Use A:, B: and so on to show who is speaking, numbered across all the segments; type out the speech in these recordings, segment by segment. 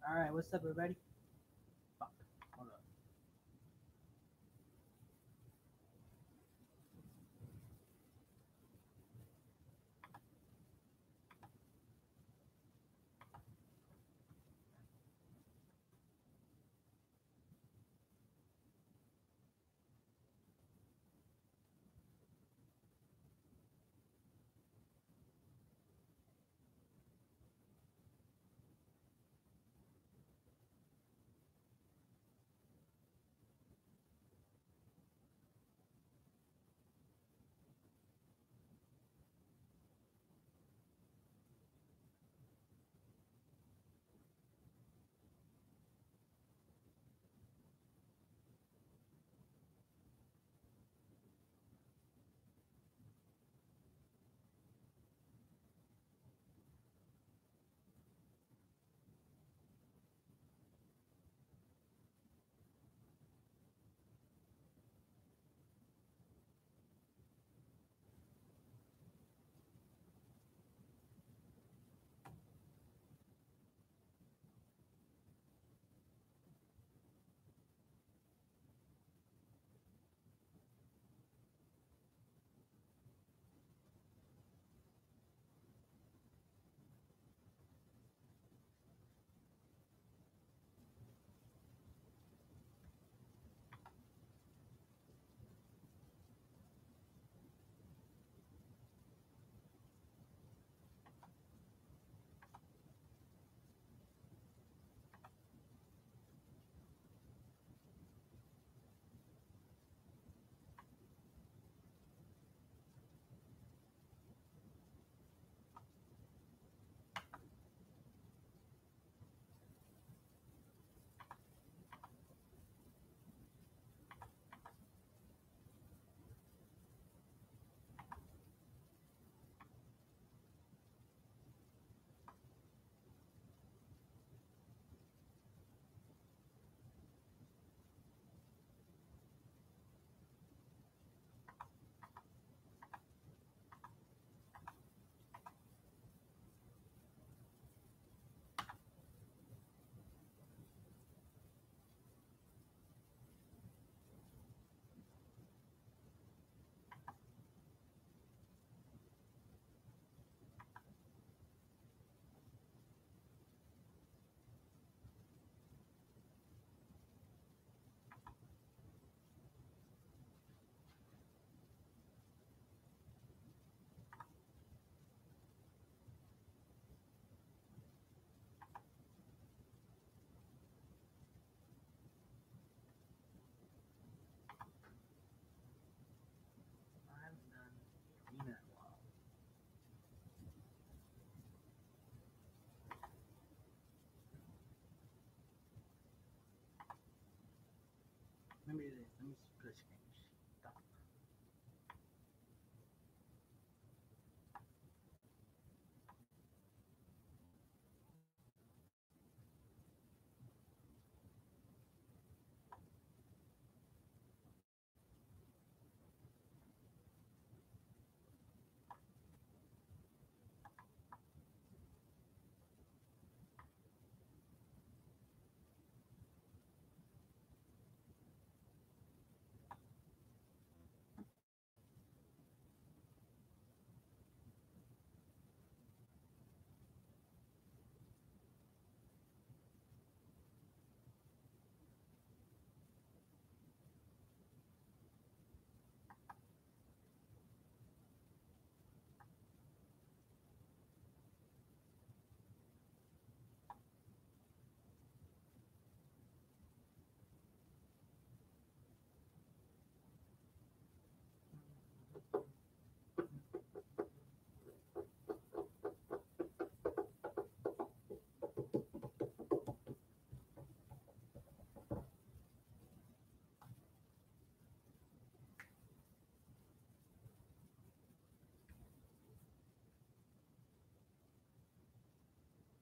A: Alright, what's up, everybody? Fuck. Hold up. I haven't done arena in a while. Maybe it is. Let me push change. Stop.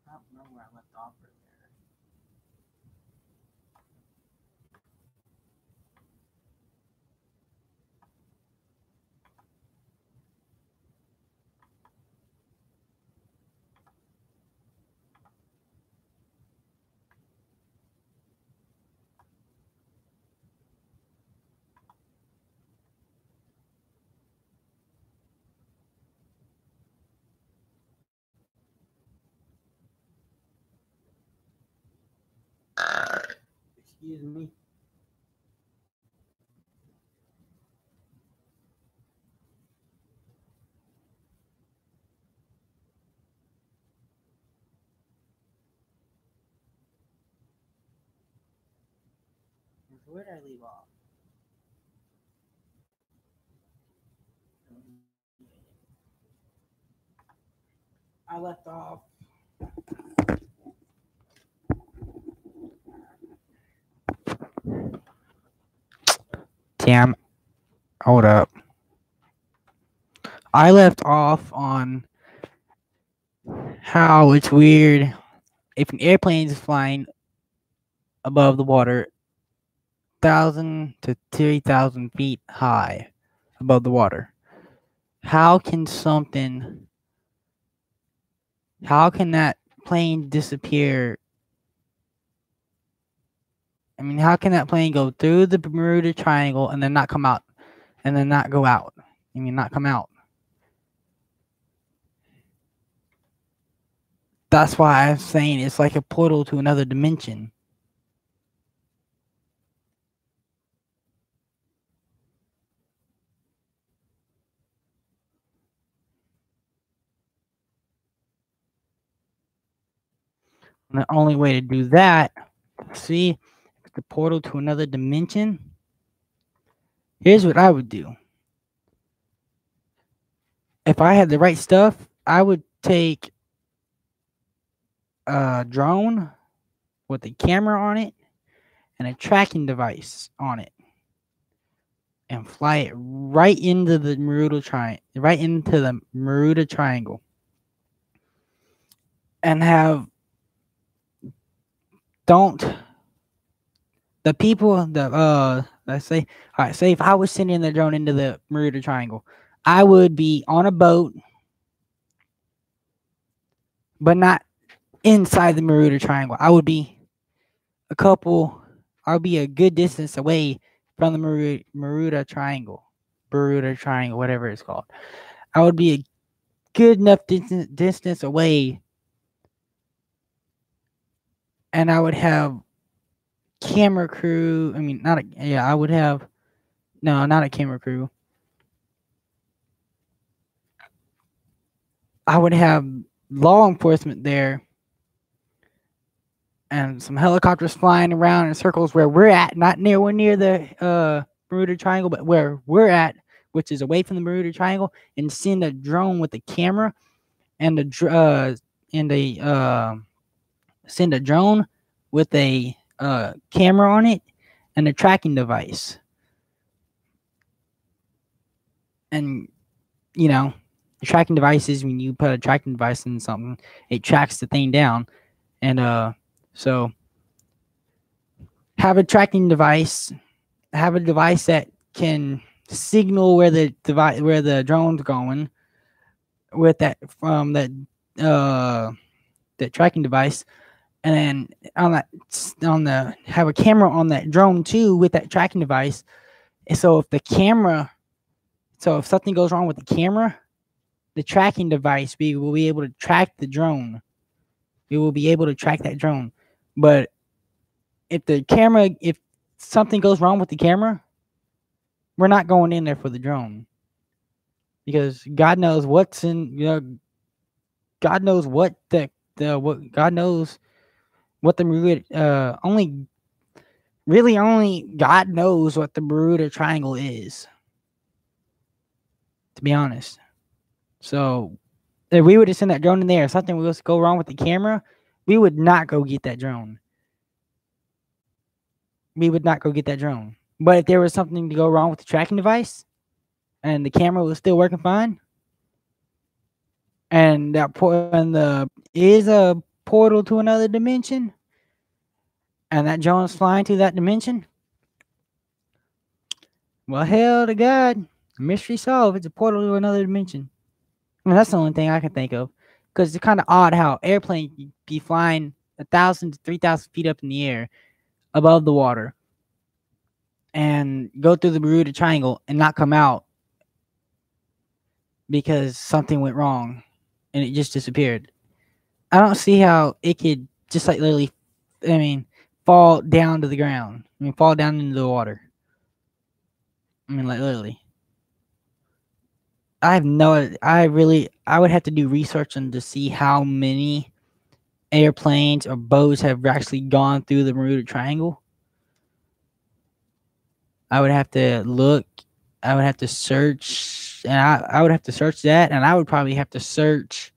A: I don't remember where I left off earlier. Excuse me. Where did I leave off? I left off. Damn, hold up. I left off on how it's weird if an airplane is flying above the water, 1,000 to 3,000 feet high above the water. How can something? How can that plane disappear? I mean, how can that plane go through the Bermuda Triangle and then not come out, and then not go out? I mean, not come out. That's why I'm saying it's like a portal to another dimension. And the only way to do that, see, the portal to another dimension. Here's what I would do. If I had the right stuff, I would take a drone with a camera on it and a tracking device on it, and fly it right into the Bermuda Triangle, and have don't the people the let's say, all right, say if I was sending the drone into the Bermuda Triangle, I would be on a boat, but not inside the Bermuda Triangle. I would be a good distance away from the Bermuda Triangle, whatever it's called. I would be a good enough distance away, and I would have camera crew. I mean, not a yeah. I would have not a camera crew. I would have law enforcement there, and some helicopters flying around in circles where we're at, not near the Bermuda Triangle, but where we're at, which is away from the Bermuda Triangle, and send a drone with a camera and send a drone with a camera on it and a tracking device. And the tracking device is when you put a tracking device in something, it tracks the thing down. And so have a tracking device, have a device that can signal where the drone's going with that that tracking device, and then have a camera on that drone too with that tracking device. And so if something goes wrong with the camera, the tracking device, we will be able to track the drone. We will be able to track that drone. But if something goes wrong with the camera, we're not going in there for the drone, because God knows what's in. God knows what God knows what the Bermuda only God knows what the Bermuda Triangle is, to be honest. So if we were to send that drone in there, if something was to go wrong with the camera, we would not go get that drone. But if there was something to go wrong with the tracking device and the camera was still working fine, and is a portal to another dimension, and that drone is flying to that dimension, well, hell to God, mystery solved. It's a portal to another dimension. I mean, that's the only thing I can think of, because it's kind of odd how airplane be flying 1,000 to 3,000 feet up in the air above the water and go through the Bermuda Triangle and not come out because something went wrong and it just disappeared. I don't see how it could just like literally, I mean, fall down to the ground. I mean, fall down into the water. I mean, like literally. I would have to do research on to see how many airplanes or boats have actually gone through the Bermuda Triangle. I would have to look. I would have to search, and I would have to search that, and I would probably have to search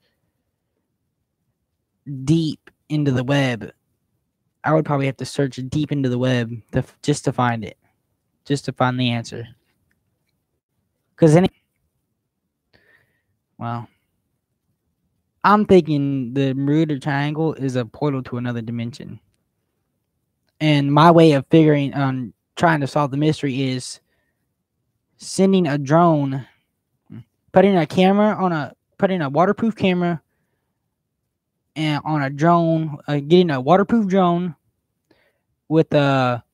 A: deep into the web. I would probably have to search deep into the web just to find it, just to find the answer. Because well, I'm thinking the Bermuda Triangle is a portal to another dimension. And my way of figuring on trying to solve the mystery is sending a drone, putting a waterproof camera and on a drone, getting a waterproof drone with a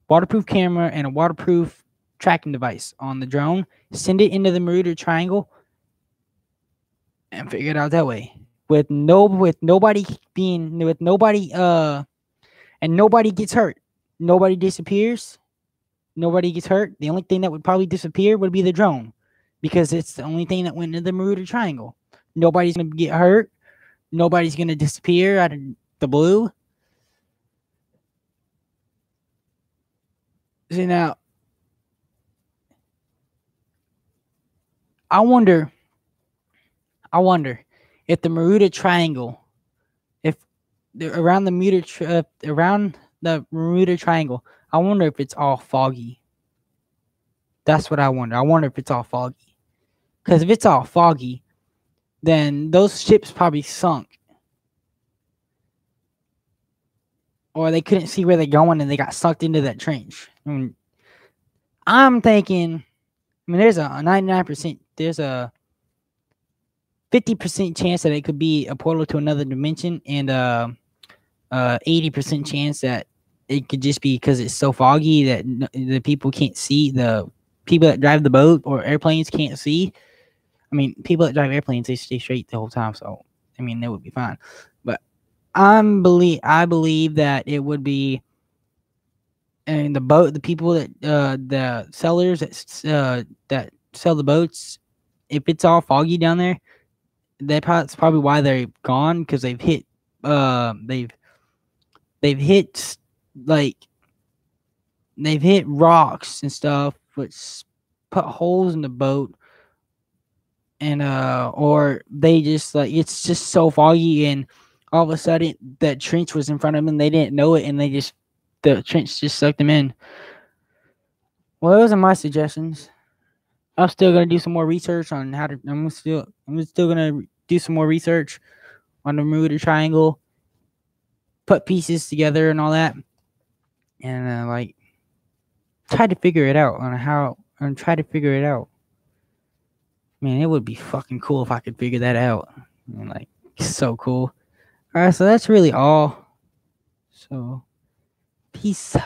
A: waterproof camera and a waterproof tracking device on the drone, send it into the Bermuda Triangle and figure it out that way. With nobody and nobody gets hurt. Nobody disappears. Nobody gets hurt. The only thing that would probably disappear would be the drone, because it's the only thing that went into the Bermuda Triangle. Nobody's gonna get hurt. Nobody's gonna disappear out of the blue. See now, I wonder if the Bermuda Triangle, if around the Bermuda Triangle, I wonder if it's all foggy. That's what I wonder. I wonder if it's all foggy. Because if it's all foggy, then those ships probably sunk. Or they couldn't see where they're going and they got sucked into that trench. I'm thinking, there's a 99%, there's a 50% chance that it could be a portal to another dimension, and 80% chance that it could just be because it's so foggy that the people can't see. The people that drive the boat or airplanes can't see. People that drive airplanes, they stay straight the whole time, so they would be fine. But I believe that it would be, and the people that the sellers that sell the boats, if it's all foggy down there, that's probably why they're gone, because they've hit rocks and stuff, which put holes in the boat, and or they just it's just so foggy, and all of a sudden that trench was in front of them and they didn't know it, and the trench just sucked them in. Well, those are my suggestions. I'm still gonna do some more research on how to. I'm still gonna do some more research on the Bermuda Triangle, put pieces together and all that, and try to figure it out try to figure it out. Man, it would be fucking cool if I could figure that out. So cool. All right, so that's really all. So, peace.